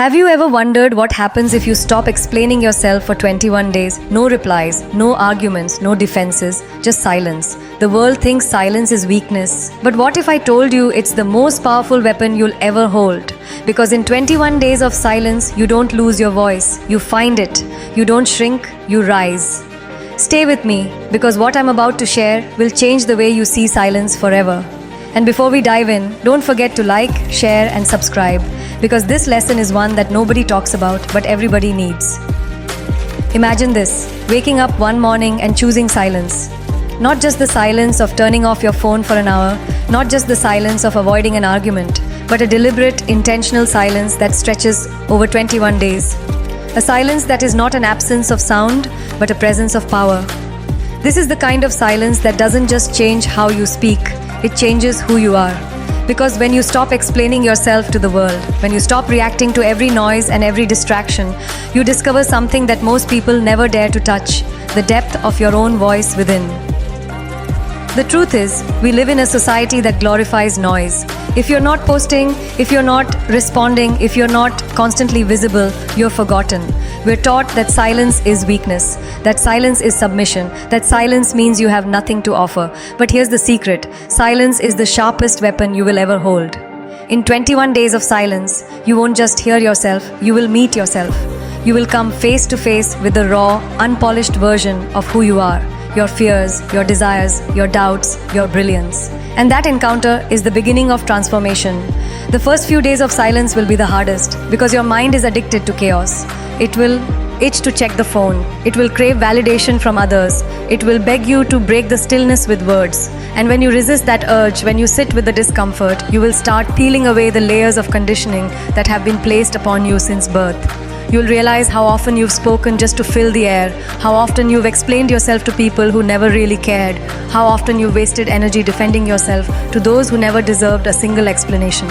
Have you ever wondered what happens if you stop explaining yourself for 21 days? No replies, no arguments, no defenses, just silence. The world thinks silence is weakness. But what if I told you it's the most powerful weapon you'll ever hold? Because in 21 days of silence, you don't lose your voice. You find it. You don't shrink, you rise. Stay with me, because what I'm about to share will change the way you see silence forever. And before we dive in, don't forget to like, share, and subscribe, because this lesson is one that nobody talks about, but everybody needs. Imagine this: waking up one morning and choosing silence. Not just the silence of turning off your phone for an hour, not just the silence of avoiding an argument, but a deliberate, intentional silence that stretches over 21 days. A silence that is not an absence of sound, but a presence of power. This is the kind of silence that doesn't just change how you speak, it changes who you are. Because when you stop explaining yourself to the world, when you stop reacting to every noise and every distraction, you discover something that most people never dare to touch: the depth of your own voice within. The truth is, we live in a society that glorifies noise. If you're not posting, if you're not responding, if you're not constantly visible, you're forgotten. We're taught that silence is weakness, that silence is submission, that silence means you have nothing to offer. But here's the secret: silence is the sharpest weapon you will ever hold. In 21 days of silence, you won't just hear yourself, you will meet yourself. You will come face to face with the raw, unpolished version of who you are. Your fears, your desires, your doubts, your brilliance. And that encounter is the beginning of transformation. The first few days of silence will be the hardest, because your mind is addicted to chaos. It will itch to check the phone. It will crave validation from others. It will beg you to break the stillness with words. And when you resist that urge, when you sit with the discomfort, you will start peeling away the layers of conditioning that have been placed upon you since birth. You'll realize how often you've spoken just to fill the air, how often you've explained yourself to people who never really cared, how often you've wasted energy defending yourself to those who never deserved a single explanation.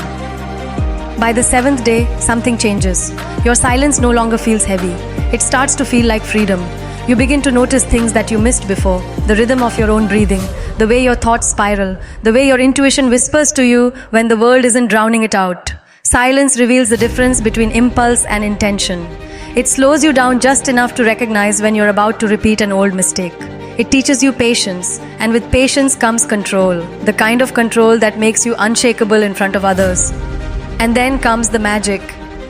By the 7th day, something changes. Your silence no longer feels heavy. It starts to feel like freedom. You begin to notice things that you missed before: the rhythm of your own breathing, the way your thoughts spiral, the way your intuition whispers to you when the world isn't drowning it out. Silence reveals the difference between impulse and intention. It slows you down just enough to recognize when you're about to repeat an old mistake. It teaches you patience, and with patience comes control, the kind of control that makes you unshakable in front of others. And then comes the magic.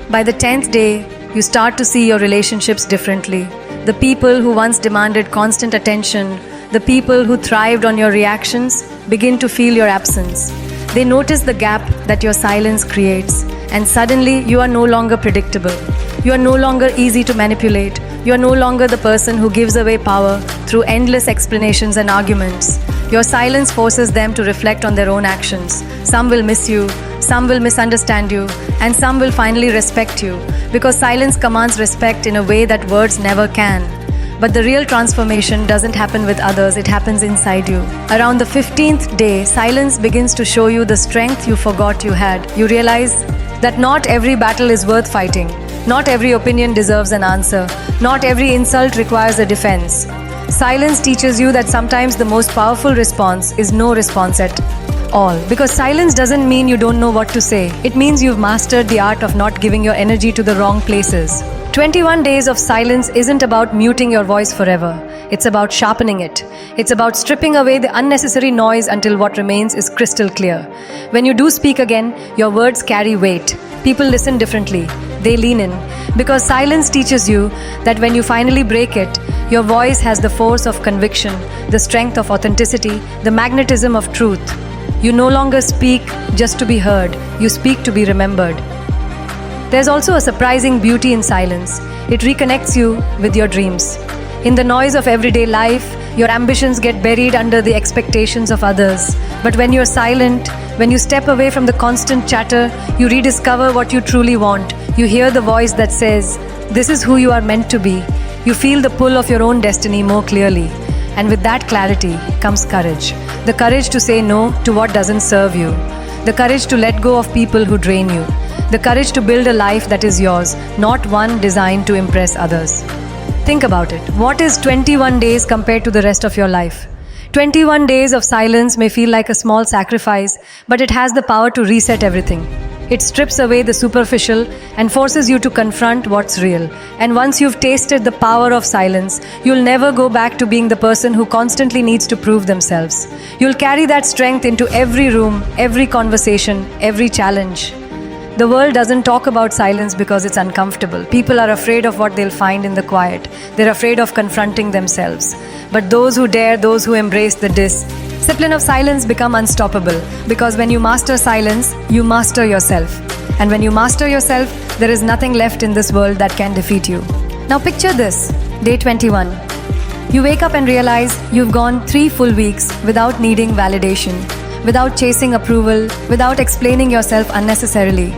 By the 10th day, you start to see your relationships differently. The people who once demanded constant attention, the people who thrived on your reactions, begin to feel your absence. They notice the gap that your silence creates, and suddenly you are no longer predictable. You are no longer easy to manipulate. You are no longer the person who gives away power through endless explanations and arguments. Your silence forces them to reflect on their own actions. Some will miss you, some will misunderstand you, and some will finally respect you, because silence commands respect in a way that words never can. But the real transformation doesn't happen with others, it happens inside you. Around the 15th day, silence begins to show you the strength you forgot you had. You realize that not every battle is worth fighting. Not every opinion deserves an answer. Not every insult requires a defense. Silence teaches you that sometimes the most powerful response is no response at all. Because silence doesn't mean you don't know what to say. It means you've mastered the art of not giving your energy to the wrong places. 21 days of silence isn't about muting your voice forever. It's about sharpening it. It's about stripping away the unnecessary noise until what remains is crystal clear. When you do speak again, your words carry weight. People listen differently. They lean in. Because silence teaches you that when you finally break it, your voice has the force of conviction, the strength of authenticity, the magnetism of truth. You no longer speak just to be heard. You speak to be remembered. There's also a surprising beauty in silence. It reconnects you with your dreams. In the noise of everyday life, your ambitions get buried under the expectations of others. But when you're silent, when you step away from the constant chatter, you rediscover what you truly want. You hear the voice that says, "This is who you are meant to be." You feel the pull of your own destiny more clearly. And with that clarity comes courage. The courage to say no to what doesn't serve you. The courage to let go of people who drain you. The courage to build a life that is yours, not one designed to impress others. Think about it. What is 21 days compared to the rest of your life? 21 days of silence may feel like a small sacrifice, but it has the power to reset everything. It strips away the superficial and forces you to confront what's real. And once you've tasted the power of silence, you'll never go back to being the person who constantly needs to prove themselves. You'll carry that strength into every room, every conversation, every challenge. The world doesn't talk about silence because it's uncomfortable. People are afraid of what they'll find in the quiet. They're afraid of confronting themselves. But those who dare, those who embrace the discipline of silence become unstoppable. Because when you master silence, you master yourself. And when you master yourself, there is nothing left in this world that can defeat you. Now picture this, day 21. You wake up and realize you've gone 3 full weeks without needing validation, without chasing approval, without explaining yourself unnecessarily.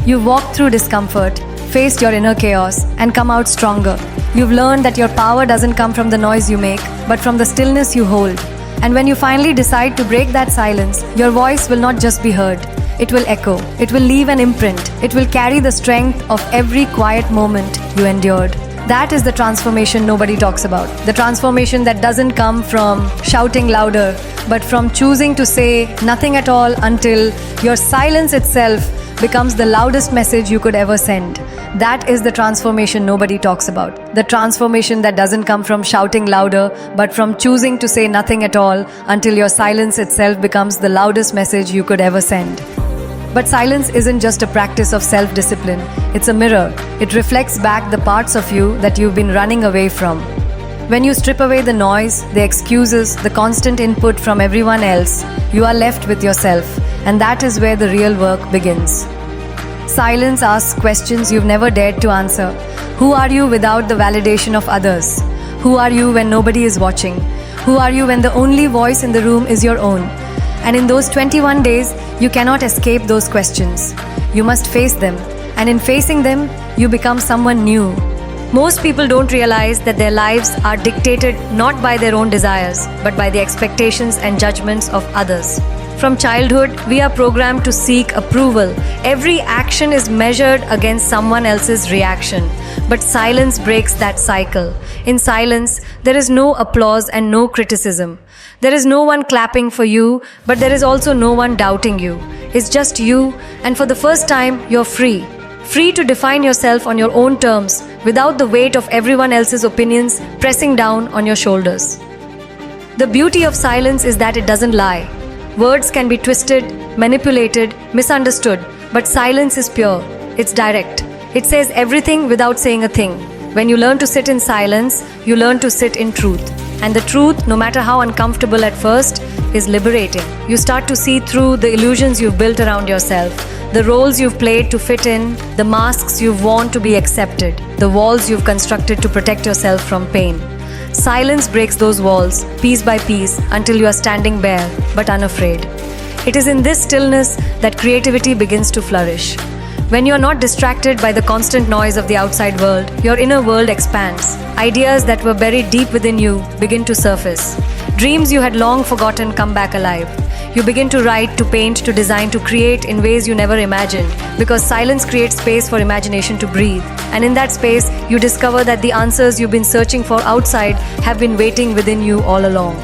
You've walked through discomfort, faced your inner chaos, and come out stronger. You've learned that your power doesn't come from the noise you make, but from the stillness you hold. And when you finally decide to break that silence, your voice will not just be heard. It will echo. It will leave an imprint. It will carry the strength of every quiet moment you endured. That is the transformation nobody talks about. The transformation that doesn't come from shouting louder, but from choosing to say nothing at all until your silence itself becomes the loudest message you could ever send. That is the transformation nobody talks about. The transformation that doesn't come from shouting louder, but from choosing to say nothing at all until your silence itself becomes the loudest message you could ever send. But silence isn't just a practice of self-discipline. It's a mirror. It reflects back the parts of you that you've been running away from. When you strip away the noise, the excuses, the constant input from everyone else, you are left with yourself. And that is where the real work begins. Silence asks questions you've never dared to answer. Who are you without the validation of others? Who are you when nobody is watching? Who are you when the only voice in the room is your own? And in those 21 days, you cannot escape those questions. You must face them. And in facing them, you become someone new. Most people don't realize that their lives are dictated not by their own desires, but by the expectations and judgments of others. From childhood, we are programmed to seek approval. Every action is measured against someone else's reaction. But silence breaks that cycle. In silence, there is no applause and no criticism. There is no one clapping for you, but there is also no one doubting you. It's just you, and for the first time, you're free. Free to define yourself on your own terms, without the weight of everyone else's opinions pressing down on your shoulders. The beauty of silence is that it doesn't lie. Words can be twisted, manipulated, misunderstood, but silence is pure. It's direct. It says everything without saying a thing. When you learn to sit in silence, you learn to sit in truth. And the truth, no matter how uncomfortable at first, is liberating. You start to see through the illusions you've built around yourself, the roles you've played to fit in, the masks you've worn to be accepted, the walls you've constructed to protect yourself from pain. Silence breaks those walls, piece by piece, until you are standing bare, but unafraid. It is in this stillness that creativity begins to flourish. When you are not distracted by the constant noise of the outside world, your inner world expands. Ideas that were buried deep within you begin to surface. Dreams you had long forgotten come back alive. You begin to write, to paint, to design, to create in ways you never imagined, because silence creates space for imagination to breathe. And in that space, you discover that the answers you've been searching for outside have been waiting within you all along.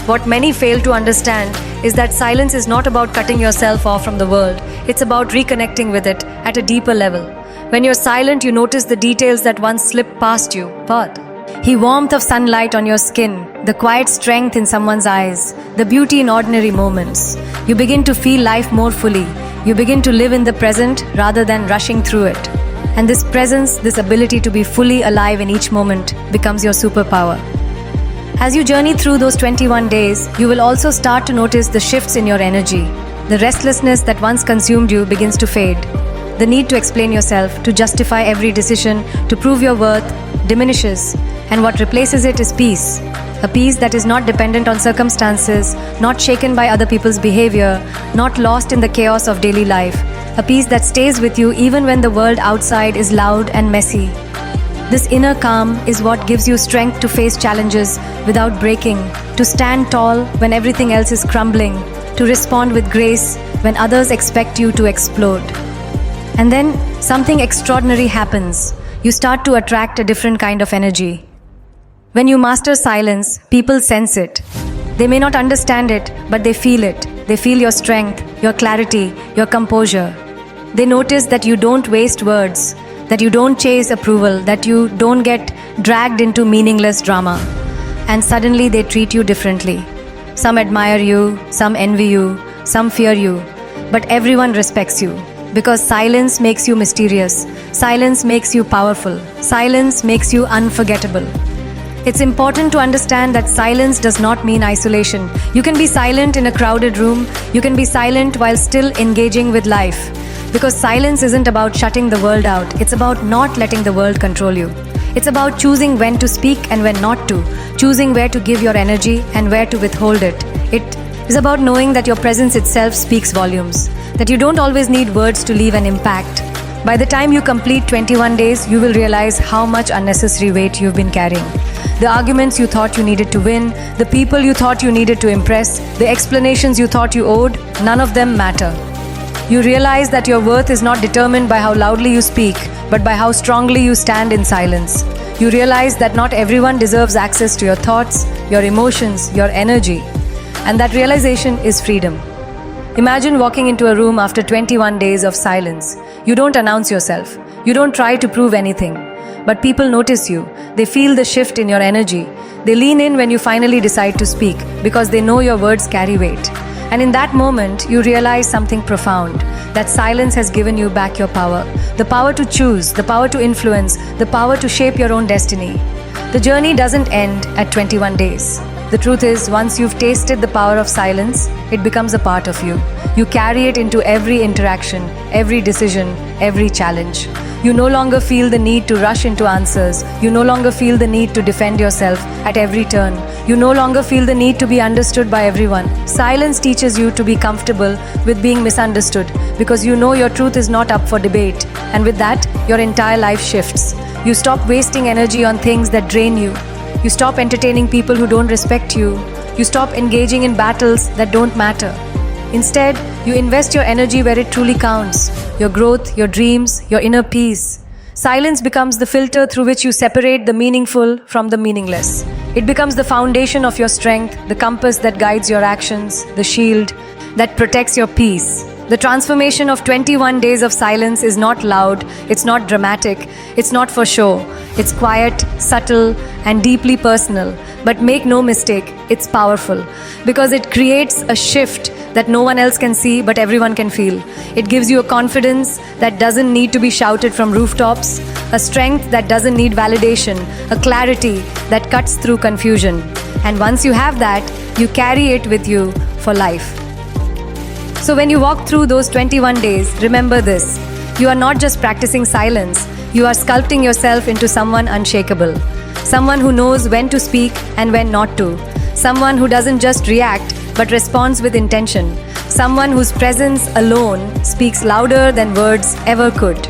What many fail to understand is that silence is not about cutting yourself off from the world. It's about reconnecting with it at a deeper level. When you're silent, you notice the details that once slipped past you. The warmth of sunlight on your skin, the quiet strength in someone's eyes, the beauty in ordinary moments. You begin to feel life more fully. You begin to live in the present rather than rushing through it. And this presence, this ability to be fully alive in each moment, becomes your superpower. As you journey through those 21 days, you will also start to notice the shifts in your energy. The restlessness that once consumed you begins to fade. The need to explain yourself, to justify every decision, to prove your worth, diminishes. And what replaces it is peace. A peace that is not dependent on circumstances, not shaken by other people's behavior, not lost in the chaos of daily life. A peace that stays with you even when the world outside is loud and messy. This inner calm is what gives you strength to face challenges without breaking, to stand tall when everything else is crumbling, to respond with grace when others expect you to explode. And then something extraordinary happens. You start to attract a different kind of energy. When you master silence, people sense it. They may not understand it, but they feel it. They feel your strength, your clarity, your composure. They notice that you don't waste words, that you don't chase approval, that you don't get dragged into meaningless drama. And suddenly they treat you differently. Some admire you, some envy you, some fear you, but everyone respects you. Because silence makes you mysterious, silence makes you powerful, silence makes you unforgettable. It's important to understand that silence does not mean isolation. You can be silent in a crowded room, you can be silent while still engaging with life. Because silence isn't about shutting the world out, it's about not letting the world control you. It's about choosing when to speak and when not to, choosing where to give your energy and where to withhold it. It is about knowing that your presence itself speaks volumes, that you don't always need words to leave an impact. By the time you complete 21 days, you will realize how much unnecessary weight you've been carrying. The arguments you thought you needed to win, the people you thought you needed to impress, the explanations you thought you owed, none of them matter. You realize that your worth is not determined by how loudly you speak, but by how strongly you stand in silence. You realize that not everyone deserves access to your thoughts, your emotions, your energy. And that realization is freedom. Imagine walking into a room after 21 days of silence. You don't announce yourself. You don't try to prove anything. But people notice you. They feel the shift in your energy. They lean in when you finally decide to speak because they know your words carry weight. And in that moment, you realize something profound, that silence has given you back your power. The power to choose, the power to influence, the power to shape your own destiny. The journey doesn't end at 21 days. The truth is, once you've tasted the power of silence, it becomes a part of you. You carry it into every interaction, every decision, every challenge. You no longer feel the need to rush into answers. You no longer feel the need to defend yourself at every turn. You no longer feel the need to be understood by everyone. Silence teaches you to be comfortable with being misunderstood because you know your truth is not up for debate. And with that, your entire life shifts. You stop wasting energy on things that drain you. You stop entertaining people who don't respect you. You stop engaging in battles that don't matter. Instead, you invest your energy where it truly counts. Your growth, your dreams, your inner peace. Silence becomes the filter through which you separate the meaningful from the meaningless. It becomes the foundation of your strength, the compass that guides your actions, the shield that protects your peace. The transformation of 21 days of silence is not loud, it's not dramatic, it's not for show. It's quiet, subtle, and deeply personal. But make no mistake, it's powerful because it creates a shift that no one else can see but everyone can feel. It gives you a confidence that doesn't need to be shouted from rooftops, a strength that doesn't need validation, a clarity that cuts through confusion. And once you have that, you carry it with you for life. So when you walk through those 21 days, remember this. You are not just practicing silence, you are sculpting yourself into someone unshakable. Someone who knows when to speak and when not to. Someone who doesn't just react but responds with intention. Someone whose presence alone speaks louder than words ever could.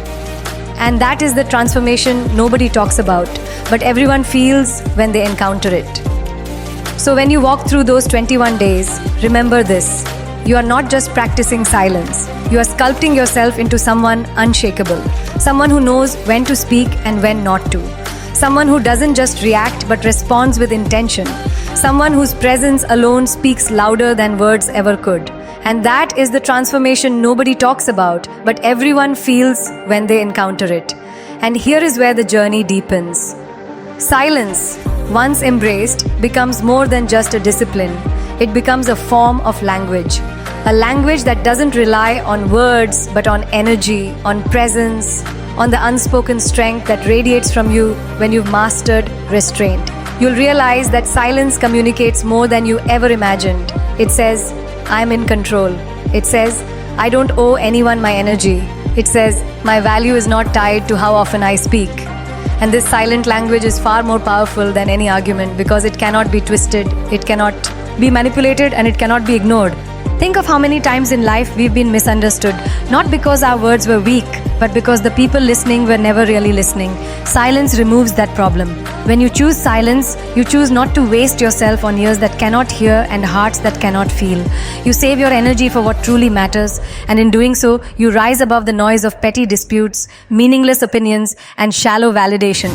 And that is the transformation nobody talks about, but everyone feels when they encounter it. So when you walk through those 21 days, remember this. You are not just practicing silence. You are sculpting yourself into someone unshakable. Someone who knows when to speak and when not to. Someone who doesn't just react but responds with intention. Someone whose presence alone speaks louder than words ever could. And that is the transformation nobody talks about, but everyone feels when they encounter it. And here is where the journey deepens. Silence, once embraced, becomes more than just a discipline. It becomes a form of language. A language that doesn't rely on words but on energy, on presence, on the unspoken strength that radiates from you when you've mastered restraint. You'll realize that silence communicates more than you ever imagined. It says, I'm in control. It says, I don't owe anyone my energy. It says, my value is not tied to how often I speak. And this silent language is far more powerful than any argument because it cannot be twisted, it cannot be manipulated, and it cannot be ignored. Think of how many times in life we've been misunderstood, not because our words were weak, but because the people listening were never really listening. Silence removes that problem. When you choose silence, you choose not to waste yourself on ears that cannot hear and hearts that cannot feel. You save your energy for what truly matters, and in doing so, you rise above the noise of petty disputes, meaningless opinions, and shallow validation.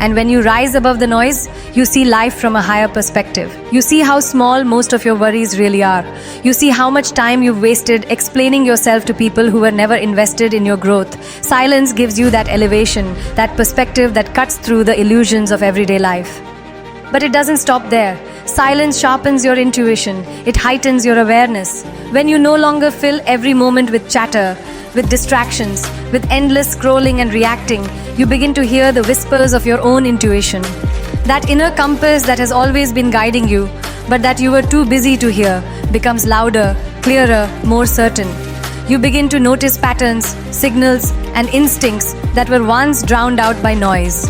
And when you rise above the noise, you see life from a higher perspective. You see how small most of your worries really are. You see how much time you've wasted explaining yourself to people who were never invested in your growth. Silence gives you that elevation, that perspective that cuts through the illusions of everyday life. But it doesn't stop there. Silence sharpens your intuition. It heightens your awareness. When you no longer fill every moment with chatter, with distractions, with endless scrolling and reacting, you begin to hear the whispers of your own intuition. That inner compass that has always been guiding you, but that you were too busy to hear, becomes louder, clearer, more certain. You begin to notice patterns, signals, and instincts that were once drowned out by noise.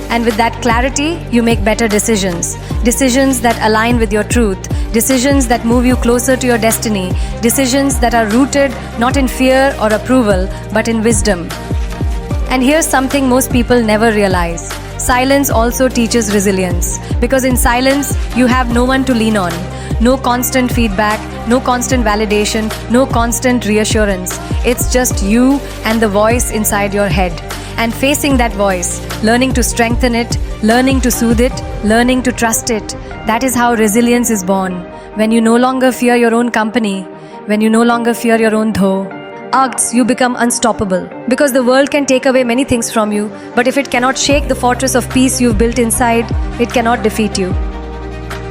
And with that clarity, you make better decisions. Decisions that align with your truth. Decisions that move you closer to your destiny. Decisions that are rooted not in fear or approval, but in wisdom. And here's something most people never realize. Silence also teaches resilience. Because in silence, you have no one to lean on. No constant feedback, no constant validation, no constant reassurance. It's just you and the voice inside your head. And facing that voice, learning to strengthen it, learning to soothe it, learning to trust it. That is how resilience is born. When you no longer fear your own company, when you no longer fear your own thoughts, you become unstoppable. Because the world can take away many things from you, but if it cannot shake the fortress of peace you've built inside, it cannot defeat you.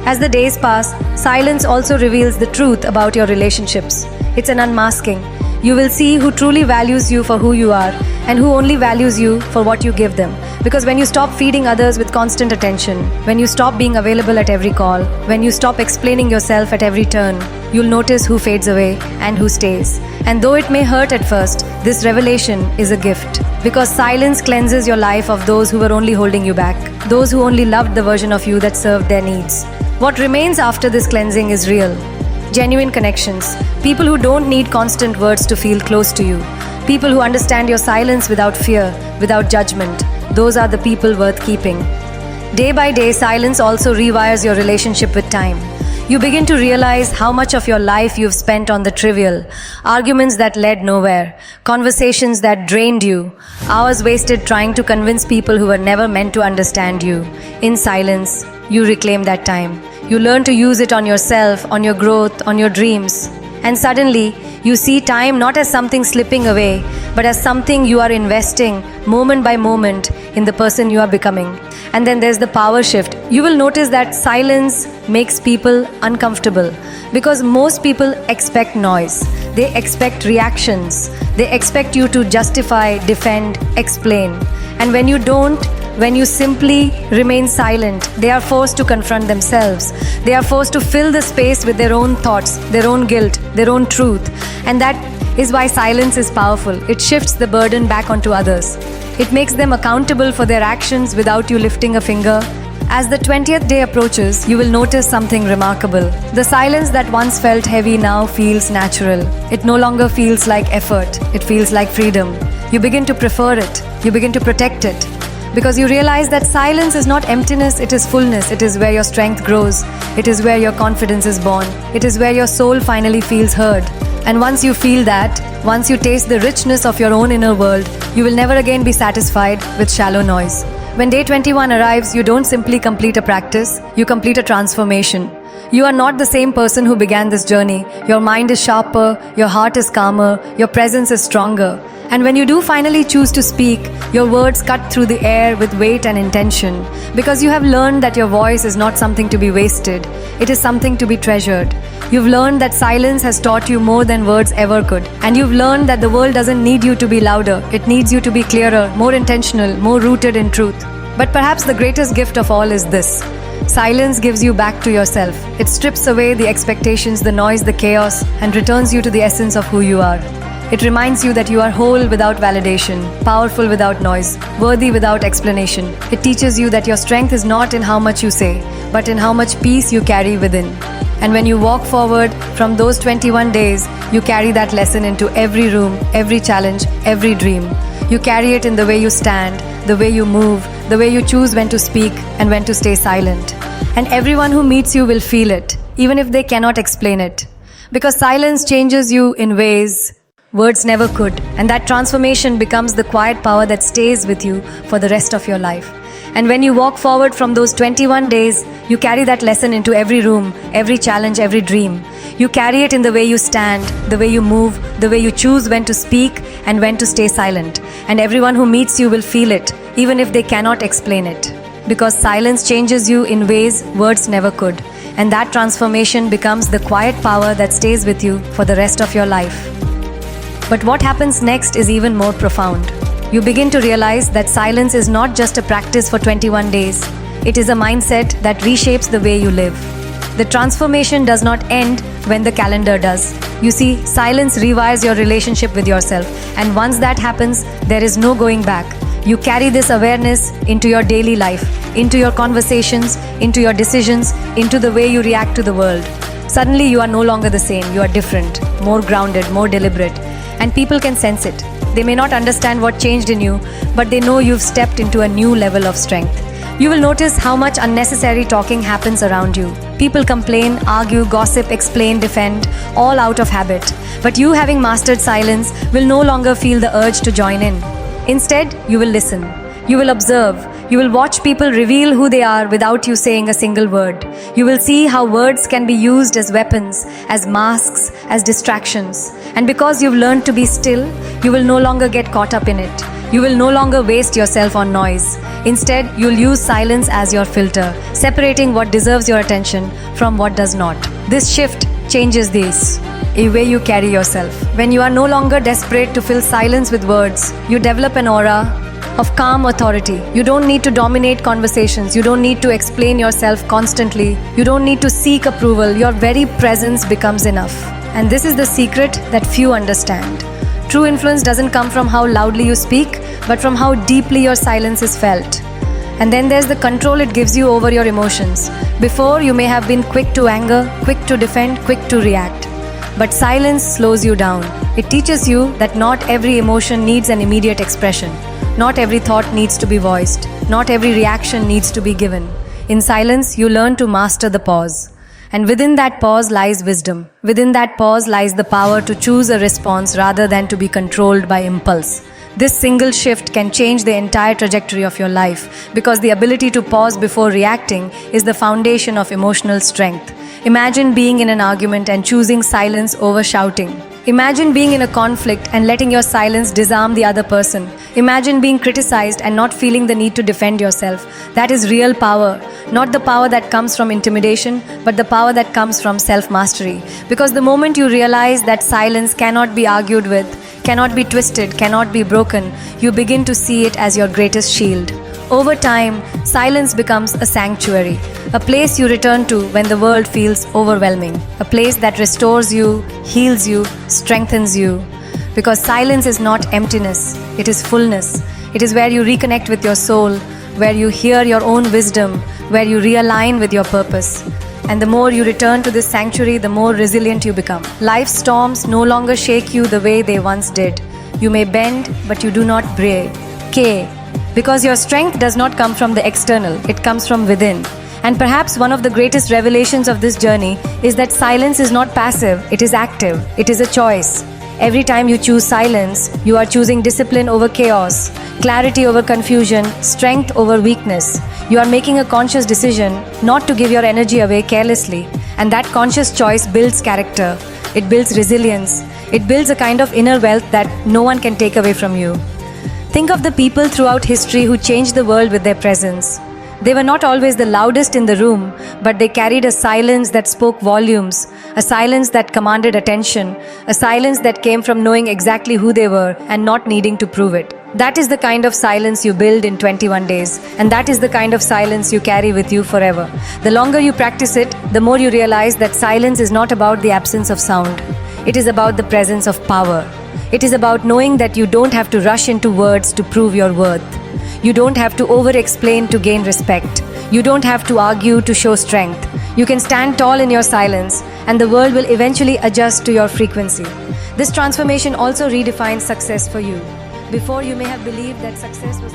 As the days pass, silence also reveals the truth about your relationships. It's an unmasking. You will see who truly values you for who you are and who only values you for what you give them. Because when you stop feeding others with constant attention, when you stop being available at every call, when you stop explaining yourself at every turn, you'll notice who fades away and who stays. And though it may hurt at first, this revelation is a gift. Because silence cleanses your life of those who were only holding you back, those who only loved the version of you that served their needs. What remains after this cleansing is real. Genuine connections. People who don't need constant words to feel close to you. People who understand your silence without fear, without judgment. Those are the people worth keeping. Day by day, silence also rewires your relationship with time. You begin to realize how much of your life you've spent on the trivial, arguments that led nowhere, conversations that drained you, hours wasted trying to convince people who were never meant to understand you. In silence, you reclaim that time. You learn to use it on yourself, on your growth, on your dreams. And suddenly, you see time not as something slipping away, but as something you are investing moment by moment in the person you are becoming. And then there's the power shift. You will notice that silence makes people uncomfortable because most people expect noise. They expect reactions. They expect you to justify, defend, explain. And when you don't, when you simply remain silent, they are forced to confront themselves. They are forced to fill the space with their own thoughts, their own guilt, their own truth. And that is why silence is powerful. It shifts the burden back onto others. It makes them accountable for their actions without you lifting a finger. As the 20th day approaches, you will notice something remarkable. The silence that once felt heavy now feels natural. It no longer feels like effort. It feels like freedom. You begin to prefer it. You begin to protect it. Because you realize that silence is not emptiness, it is fullness. It is where your strength grows. It is where your confidence is born. It is where your soul finally feels heard. And once you feel that, once you taste the richness of your own inner world, you will never again be satisfied with shallow noise. When day 21 arrives, you don't simply complete a practice, you complete a transformation. You are not the same person who began this journey. Your mind is sharper, your heart is calmer, your presence is stronger. And when you do finally choose to speak, your words cut through the air with weight and intention. Because you have learned that your voice is not something to be wasted. It is something to be treasured. You've learned that silence has taught you more than words ever could. And you've learned that the world doesn't need you to be louder. It needs you to be clearer, more intentional, more rooted in truth. But perhaps the greatest gift of all is this. Silence gives you back to yourself. It strips away the expectations, the noise, the chaos, and returns you to the essence of who you are. It reminds you that you are whole without validation, powerful without noise, worthy without explanation. It teaches you that your strength is not in how much you say, but in how much peace you carry within. And when you walk forward from those 21 days, you carry that lesson into every room, every challenge, every dream. You carry it in the way you stand, the way you move, the way you choose when to speak and when to stay silent. And everyone who meets you will feel it, even if they cannot explain it. Because silence changes you in ways words never could. And that transformation becomes the quiet power that stays with you for the rest of your life. And when you walk forward from those 21 days, you carry that lesson into every room, every challenge, every dream. You carry it in the way you stand, the way you move, the way you choose when to speak and when to stay silent. And everyone who meets you will feel it, even if they cannot explain it. Because silence changes you in ways words never could. And that transformation becomes the quiet power that stays with you for the rest of your life. But what happens next is even more profound. You begin to realize that silence is not just a practice for 21 days. It is a mindset that reshapes the way you live. The transformation does not end when the calendar does. You see, silence rewires your relationship with yourself. And once that happens, there is no going back. You carry this awareness into your daily life, into your conversations, into your decisions, into the way you react to the world. Suddenly, you are no longer the same. You are different, more grounded, more deliberate. And people can sense it. They may not understand what changed in you, but they know you've stepped into a new level of strength. You will notice how much unnecessary talking happens around you. People complain, argue, gossip, explain, defend, all out of habit. But you, having mastered silence, will no longer feel the urge to join in. Instead, you will listen. You will observe. You will watch people reveal who they are without you saying a single word. You will see how words can be used as weapons, as masks, as distractions. And because you've learned to be still, you will no longer get caught up in it. You will no longer waste yourself on noise. Instead, you'll use silence as your filter, separating what deserves your attention from what does not. This shift changes this. A way you carry yourself. When you are no longer desperate to fill silence with words, you develop an aura of calm authority. You don't need to dominate conversations. You don't need to explain yourself constantly. You don't need to seek approval. Your very presence becomes enough. And this is the secret that few understand. True influence doesn't come from how loudly you speak, but from how deeply your silence is felt. And then there's the control it gives you over your emotions. Before, you may have been quick to anger, quick to defend, quick to react. But silence slows you down. It teaches you that not every emotion needs an immediate expression. Not every thought needs to be voiced. Not every reaction needs to be given. In silence, you learn to master the pause. And within that pause lies wisdom. Within that pause lies the power to choose a response rather than to be controlled by impulse. This single shift can change the entire trajectory of your life because the ability to pause before reacting is the foundation of emotional strength. Imagine being in an argument and choosing silence over shouting. Imagine being in a conflict and letting your silence disarm the other person. Imagine being criticized and not feeling the need to defend yourself. That is real power. Not the power that comes from intimidation, but the power that comes from self-mastery. Because the moment you realize that silence cannot be argued with, cannot be twisted, cannot be broken, you begin to see it as your greatest shield. Over time, silence becomes a sanctuary, a place you return to when the world feels overwhelming, a place that restores you, heals you, strengthens you. Because silence is not emptiness, it is fullness. It is where you reconnect with your soul, where you hear your own wisdom, where you realign with your purpose. And the more you return to this sanctuary, the more resilient you become. Life's storms no longer shake you the way they once did. You may bend, but you do not break. Because your strength does not come from the external, it comes from within. And perhaps one of the greatest revelations of this journey is that silence is not passive, it is active, it is a choice. Every time you choose silence, you are choosing discipline over chaos, clarity over confusion, strength over weakness. You are making a conscious decision not to give your energy away carelessly. And that conscious choice builds character, it builds resilience, it builds a kind of inner wealth that no one can take away from you. Think of the people throughout history who changed the world with their presence. They were not always the loudest in the room, but they carried a silence that spoke volumes, a silence that commanded attention, a silence that came from knowing exactly who they were and not needing to prove it. That is the kind of silence you build in 21 days, and that is the kind of silence you carry with you forever. The longer you practice it, the more you realize that silence is not about the absence of sound. It is about the presence of power. It is about knowing that you don't have to rush into words to prove your worth. You don't have to over-explain to gain respect. You don't have to argue to show strength. You can stand tall in your silence, and the world will eventually adjust to your frequency. This transformation also redefines success for you. Before, you may have believed that success was